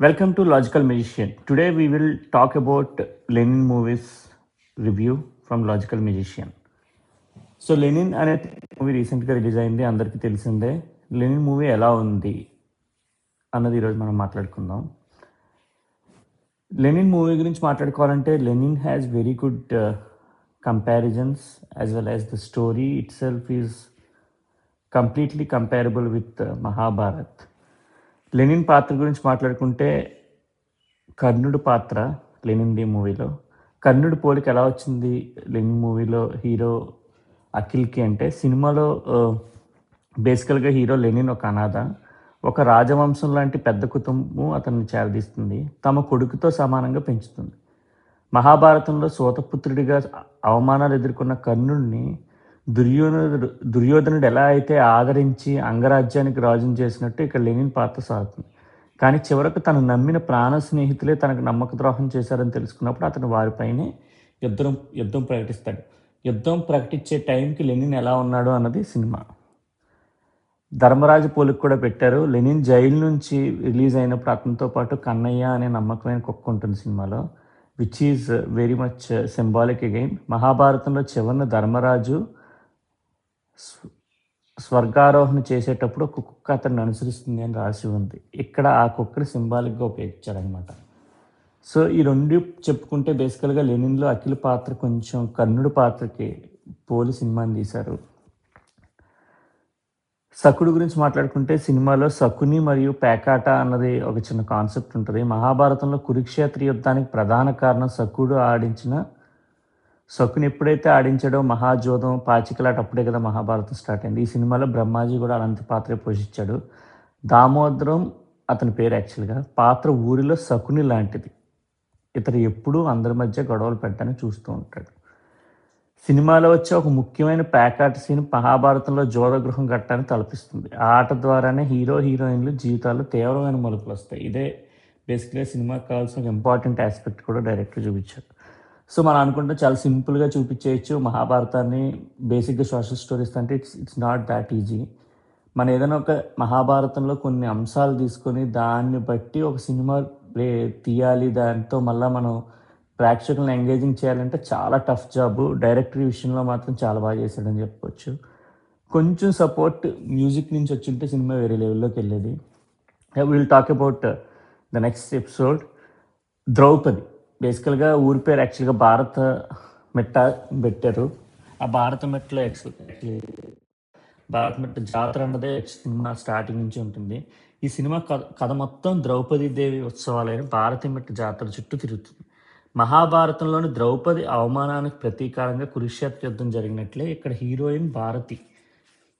Welcome to Logical Magician. Today we will talk about Lenin movies review from Logical Magician. So Lenin అనే movie రీసెంట్గా release అయింది, అందరికీ తెలిసిందే. Lenin movie ఎలా ఉంది అన్నది ఈరోజు మనం మాట్లాడుకుందాం. లెనిన్ మూవీ గురించి మాట్లాడుకోవాలంటే Lenin has very good comparisons as well as the story itself is completely comparable with Mahabharat. Lenin పాత్ర గురించి మాట్లాడుకుంటే కర్ణుడు పాత్ర లెనిన్ది మూవీలో. కర్ణుడు పోలిక ఎలా వచ్చింది లెనిన్ మూవీలో హీరో అఖిల్కి అంటే, సినిమాలో బేసికల్గా హీరో లెనిన్ ఒక అనాథ, ఒక రాజవంశం లాంటి పెద్ద కుటుంబం అతన్ని చేరదీస్తుంది, తమ కొడుకుతో సమానంగా పెంచుతుంది. మహాభారతంలో సూతపుత్రుడిగా అవమానాలు ఎదుర్కొన్న కర్ణుడిని దుర్యోధనుడు ఎలా అయితే ఆదరించి అంగరాజ్యానికి రాజుని చేసినట్టు ఇక్కడ లెనిన్ పాత్ర సాగుతుంది. కానీ చివరకు తను నమ్మిన ప్రాణ స్నేహితులే తనకు నమ్మక ద్రోహం చేశారని తెలుసుకున్నప్పుడు అతను వారిపైనే యుద్ధం ప్రకటిస్తాడు. యుద్ధం ప్రకటించే టైంకి లెనిన్ ఎలా ఉన్నాడు అన్నది సినిమా. ధర్మరాజు పోలిక కూడా పెట్టారు. లెనిన్ జైలు నుంచి రిలీజ్ అయినప్పుడు అతనితో పాటు కన్నయ్య అనే నమ్మకమైన కుక్క ఉంటుంది సినిమాలో, which is very much symbolic again. మహాభారతంలో చివరిన ధర్మరాజు స్వర్గారోహణ చేసేటప్పుడు ఒక కుక్క అతన్ని అనుసరిస్తుంది అని రాసి ఉంది. ఇక్కడ ఆ కుక్కని సింబాలిక్గా ఉపయోగించారనమాట. సో ఈ రెండు చెప్పుకుంటే బేసికల్గా లెనిన్లో అఖిల్ పాత్ర కొంచెం కర్ణుడు పాత్రకి పోలి సినిమాని తీశారు. శకుడు గురించి మాట్లాడుకుంటే సినిమాలో శకుని మరియు పేకాట అన్నది ఒక చిన్న కాన్సెప్ట్ ఉంటుంది. మహాభారతంలో కురుక్షేత్ర యుద్ధానికి ప్రధాన కారణం శకుని ఎప్పుడైతే ఆడించాడో మహాజోదం పాచికలాట అప్పుడే కదా మహాభారతం స్టార్ట్ అయింది. ఈ సినిమాలో బ్రహ్మాజీ కూడా అలాంటి పాత్ర పోషించాడు. దామోదరం అతని పేరు యాక్చువల్గా. పాత్ర ఊరిలో శకుని లాంటిది, ఇతడు ఎప్పుడూ అందరి మధ్య గొడవలు పెట్టడానికి చూస్తూ ఉంటాడు. సినిమాలో వచ్చే ఒక ముఖ్యమైన ప్యాకాట్ సీన్ మహాభారతంలో జోదగృహం ఘట్టాన్ని తలపిస్తుంది. ఆ ఆట ద్వారానే హీరో హీరోయిన్లు జీవితాల్లో తీవ్రమైన మలుపులు వస్తాయి. ఇదే బేసిక్గా సినిమాకి కావాల్సిన ఒక ఇంపార్టెంట్ ఆస్పెక్ట్ కూడా డైరెక్ట్గా చూపించారు. సో మనం అనుకుంటే చాలా సింపుల్గా చూపించేయచ్చు మహాభారతాన్ని. బేసిక్గా సోషల్ స్టోరీస్ అంటే ఇట్స్ నాట్ దాట్ ఈజీ. మనం ఏదైనా ఒక మహాభారతంలో కొన్ని అంశాలు తీసుకొని దాన్ని బట్టి ఒక సినిమా తీయాలి, దాంతో మళ్ళీ మనం ప్రేక్షకులను ఎంగేజింగ్ చేయాలంటే చాలా టఫ్ జాబు. డైరెక్టర్ విషయంలో మాత్రం చాలా బాగా చేశాడని చెప్పుకోవచ్చు. కొంచెం సపోర్ట్ మ్యూజిక్ నుంచి వచ్చింటే సినిమా వేరే లెవెల్లోకి వెళ్ళేది. Will talk about the next episode. Draupadi బేసికల్గా ఊరి పేరు యాక్చువల్గా భారత మెట్ట పెట్టారు. ఆ భారత మెట్టలో యాక్చువల్లీ భారత మెట్ట జాతర అన్నదే సినిమా స్టార్టింగ్ నుంచి ఉంటుంది. ఈ సినిమా కథ మొత్తం ద్రౌపదీదేవి ఉత్సవాలైన భారత మెట్ట జాతర చుట్టూ తిరుగుతుంది. మహాభారతంలోని ద్రౌపది అవమానానికి ప్రతీకారంగా కురుక్షేత్ర యుద్ధం జరిగినట్లే ఇక్కడ హీరోయిన్ భారతి,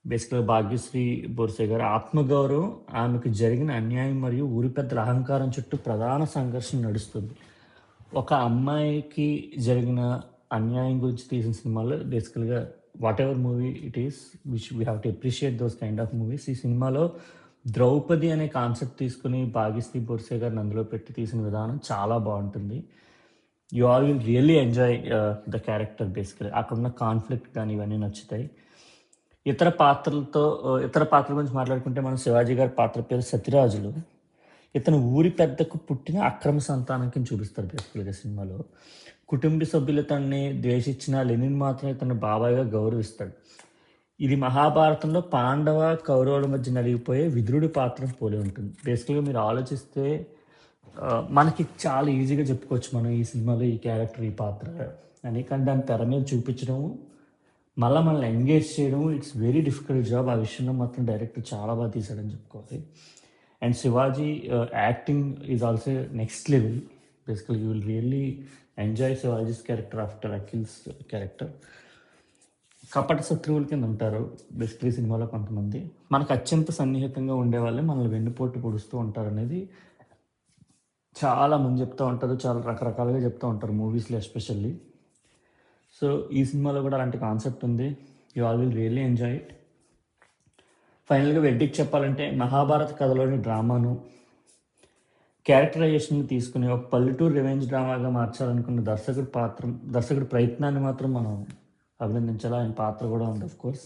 బేసిక్గా భాగ్యశ్రీ బోర్సే గారు ఆత్మగౌరవం, ఆమెకు జరిగిన అన్యాయం మరియు ఊరి పెద్దల అహంకారం చుట్టూ ప్రధాన సంఘర్షణ నడుస్తుంది. ఒక అమ్మాయికి జరిగిన అన్యాయం గురించి తీసిన సినిమాలో బేసికల్గా what ever movie it is which we have to appreciate those kind of movies. ఈ సినిమాలో ద్రౌపది అనే కాన్సెప్ట్ తీసుకుని భాగ్యశ్రీ బోర్సే గారిని అందులో పెట్టి తీసిన విధానం చాలా బాగుంటుంది. You all will really enjoy the character. Basically అక్కడ ఉన్న కాన్ఫ్లిక్ట్ కానీ ఇవన్నీ నచ్చుతాయి. ఇతర పాత్రల గురించి మాట్లాడుకుంటే మనం శివాజీ గారి పాత్ర పేరు సత్యరాజులు. ఇతను ఊరి పెద్దకు పుట్టిన అక్రమ సంతానానికి చూపిస్తారు బేసికల్గా సినిమాలో. కుటుంబ సభ్యులు ఇతన్ని ద్వేషించిన లెనిన్ మాత్రం ఇతను బాబాయిగా గౌరవిస్తాడు. ఇది మహాభారతంలో పాండవ కౌరవుల మధ్య నలిగిపోయే విదురుడి పాత్ర పోలి ఉంటుంది. బేసికల్గా మీరు ఆలోచిస్తే మనకి చాలా ఈజీగా చెప్పుకోవచ్చు మనం ఈ సినిమాలో ఈ క్యారెక్టర్ ఈ పాత్ర అని, కానీ దాన్ని తెర మీద చూపించడం మళ్ళీ మనల్ని ఎంగేజ్ చేయడం ఇట్స్ వెరీ డిఫికల్ట్ జాబ్. ఆ విషయంలో మాత్రం డైరెక్టర్ చాలా బాగా తీశాడని చెప్పుకోవాలి. And Shivaji acting is also next level. Basically you will really enjoy Shivaji's character after Akhil's character. కపట శత్రువుల కింద ఉంటారు బేసికలీ సినిమాలో కొంతమంది. మనకు అత్యంత సన్నిహితంగా ఉండేవాళ్ళే మనల్ని వెన్నుపోటు పొడుస్తూ ఉంటారు అనేది చాలా మంది చెప్తూ ఉంటారు, చాలా రకరకాలుగా చెప్తూ ఉంటారు మూవీస్లో ఎస్పెషల్లీ. సో ఈ సినిమాలో కూడా అలాంటి కాన్సెప్ట్ ఉంది. You all will really enjoy it. ఫైనల్గా వెడ్డికి చెప్పాలంటే మహాభారత కథలోని డ్రామాను క్యారెక్టరైజేషన్ తీసుకుని ఒక పల్లెటూరు రివెంజ్ డ్రామాగా మార్చాలనుకున్న దర్శకుడి ప్రయత్నాన్ని మాత్రం మనం అభినందించాలి. ఆయన పాత్ర కూడా ఉంది ఆఫ్ కోర్స్.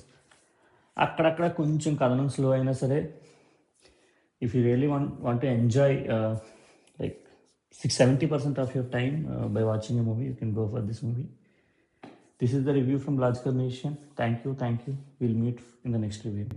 అక్కడక్కడ కొంచెం కథనం స్లో అయినా సరే, if you really want to enjoy like 70% of your time by watching a movie. You can go for this movie. This is the review from Logical Nation. Thank you. We'll meet in the next review.